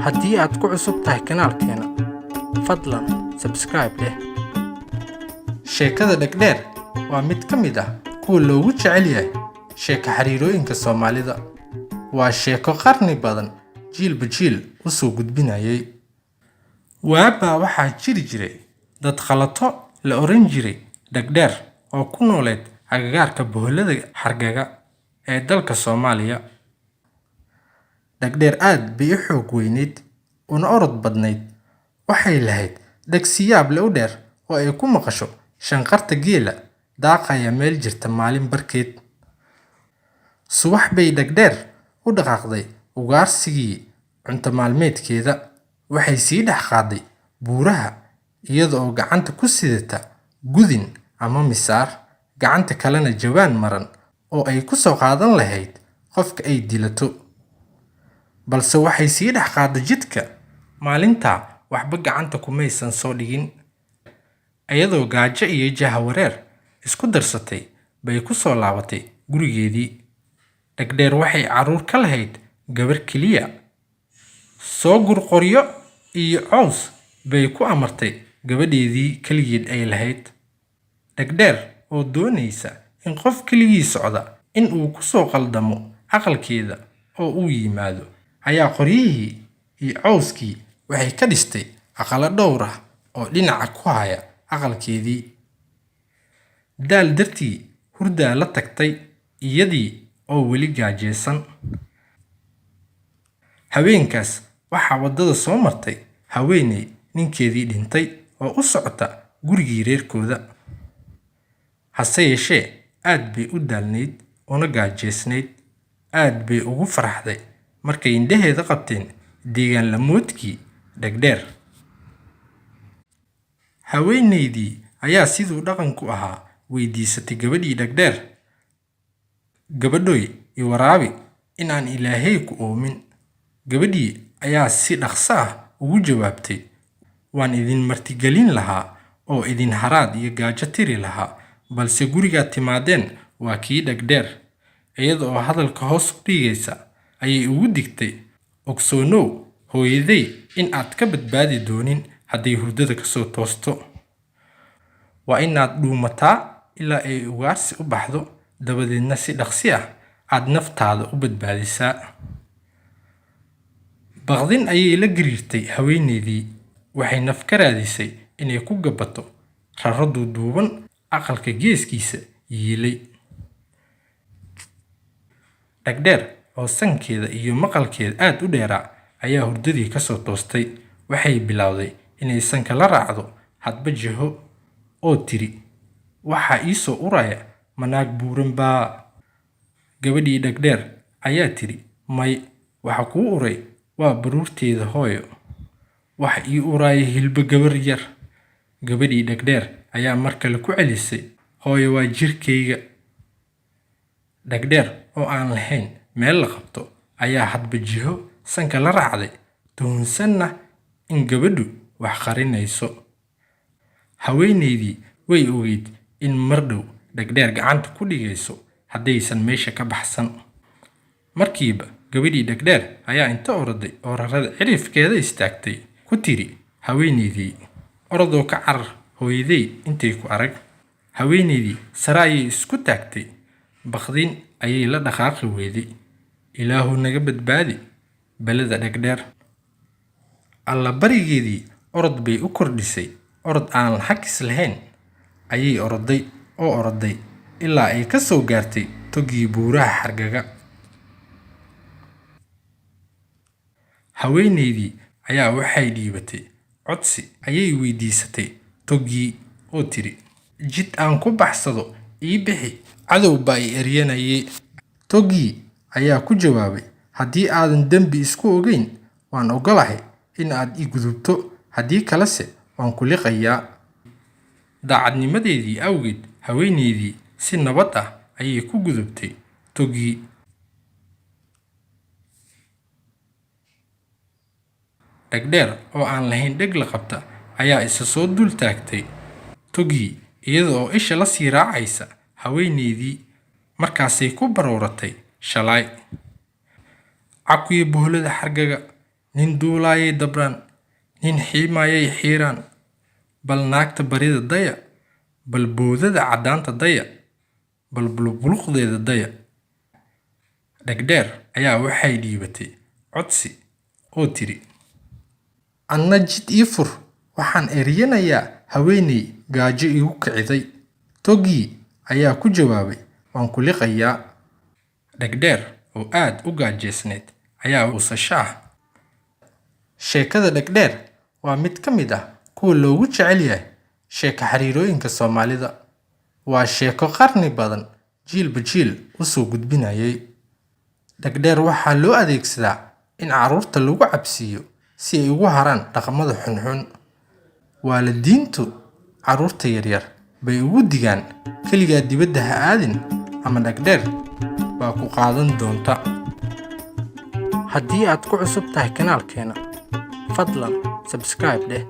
haddii aad ku cusub tahay kanaalkeena fadlan subscribe leh. Sheekada Dhegdheer waa mid ka mid ah kuwa loogu jecel yahay sheeko xiriirooyinka Soomaalida. Waa sheeko qarni badan jiilba jiil u soo gudbinayay. Waaba waxaa jiri jiray dad khalato la oran jiray Dhegdheer oo ku nooleed agagaarka boholada Hargeysa ee dalka Soomaaliya. Dhegdheer aad bay u xoog weyneyd una orod badnayd. Waxay lahayd dhagsiyaab leh u dheer oo ay ku maqasho shanqarta geela daaqaya meel jirta maalin barkeed. Subax bay Dhegdheer u dhaqaaqday ugaarsigii cunto maalmeedkeeda. Waxay sii dhex qaaday buuraha iyada oo gacanta ku sidata gudin ama misaar, gacanta kalena jawaan maran oo ay ku soo qaadan lahayd qofka ay dilato. Balse waxay sii dhex qaaday jidka. Maalinta waxba gacanta kumaysan soo dhigin. Iyadoo gaajo iyo jahawareer isku darsatay bay ku soo laabatay gurigeedii. Dhegdheer waxay caruur ka lahayd gabar keliya. Soo gur qoryo iyo caws bay ku amartay gabadheedii kaligeed ay lahayd. Dhegdheer oo doonaysa in qof keligii socda in uu ku soo qaldamo aqalkeeda oo uu yimaado ayaa qoryihii iyo cawskii waxay ka dhistay aqalo dhowr ah oo dhinaca ku haya aqalkeedii. Daal dartii hurdaa la tagtay iyadii oo weli gaajeysan. Haweenkaas waxaa wadada soo martay haweeney ninkeedii dhintay oo u socota gurigii reerkooda. Hase yeeshee aad bay u daalnayd una gaajeysnayd. Aad bay ugu faraxday markay indhaheeda qabteen deegaan lamoodkii Dhegdheer. Haweeneydii ayaa siduu dhaqanku ahaa weydiisatay gabadhii Dhegdheer, gabadhoy i waraabi in aan Ilaahay ku oomin. Gabadhii ayaa si dhaqso ah ugu jawaabtay, waan idin martigelin lahaa oo idin haraad iyo gaajo tiri lahaa, balse gurigaad timaadeen waa kii Dhegdheer. Iyada oo hadalka hoos u dhigaysa ayay ugu digtay, ogsoonow hooyaday in aad ka badbaadi doonin hadday hurdada ka soo toosto. Waa inaad dhuumataa ilaa ay ugaarsi u baxdo, dabadeedna si dhaqsi ah aad naftaada u badbaadisaa. Baqdin ayay la gariirtay haweeneydii. Waxay naf ka raadisay inay ku gabato raro duuduuban aqalka geeskiisa yiilay. Dhegdheer oo sankeeda iyo maqalkeeda aad u dheeraa ayaa hurdadii ka soo toostay. Waxay bilowday inay sanka la raacdo hadba jiho oo tiri, waxaa ii soo uraya manaag buuran baa. Gabadhii Dhegdheer ayaa tiri, may, waxa kuu uray waa baruurteeda hooyo. Waxa ii uraya hilba gabar yar. Gabadhii Dhegdheer ayaa mar kale ku celisay, hooyo waa jirkeyga. Dhegdheer oo aan lahayn meel la qabto ayaa hadba jiho sanka la raacday, tuhunsanna in gabadhu wax qarinayso. Haweeneydii way ogeyd in mar dhow Dhegdheer gacanta ku dhigayso haddaysan meesha ka baxsan. Markiiba gabadhii Dhegdheer ayaa inta oroday oo rarada cirifkeeda istaagtay ku tiri haweeneydii, orodoo ka carar hooyaday intay ku arag. Haweeneydii sare ayay isku taagtay. Baqdin ayay la dhaqaaqi weyday. Ilaahu naga badbaadi balada Dhegdheer. Alla barigeedii orod bay u kordhisay. Orod aan xakis lahayn ayay oroday oo oroday ilaa ay ka soo gaartay togii buuraha Hargeysa. Haweeneydii ayaa waxay dhiibatay codsi. Ayay weydiisatay togii oo tiri, jid aan ku baxsado ii bixi, cadow baa i eryanayay. Togii ayaa ku jawaabay, haddii aadan dembi isku ogeyn waan ogolahay in aad i gudubto, haddii kalese waan ku liqayaa. Daacadnimadeedii awgeed haweeneydii si nabad ah ayay ku gudubtay togii. Dhegdheer oo aan lahayn dheg la qabta ayaa isa soo dul taagtay togii iyada oo isha la sii raacaysa haweeneydii. Markaasay ku barooratay shalay. Cakuye boholada Hargeysa nin duulaayay dabraan, nin xiimaayay xiiraan, bal naagta barida daya, bal boodada caddaanta daya, bal bulbuluqdeeda daya. Dhegdheer ayaa waxay dhiibatay codsi oo tiri, anna jid ii fur, waxaan eryanayaa haweeney gaajo igu kiciday. Togii ayaa ku jawaabay, waan ku liqayaa. Dhegdheer oo aad u gaajeysneed ayaa uusasha. Sheekada dhegdheer waa mid ka mid ah kuwa loogu jecel yahay sheeko xariirooyinka Soomaalida. Waa sheeko qarni badan jiilba jiil u soo gudbinayay. Dhegdheer waxaa loo adeegsadaa in carruurta lagu cabsiiyo si ay ugu haraan dhaqamada xunxun. Waalidiintu carruurta yaryar bay ugu digaan kaligaa dibadda ha aadin ama dhegdheer baa ku qaadan doonta. Haddii aad ku cusub tahay kanaalkeena, fadlan subscribe dheh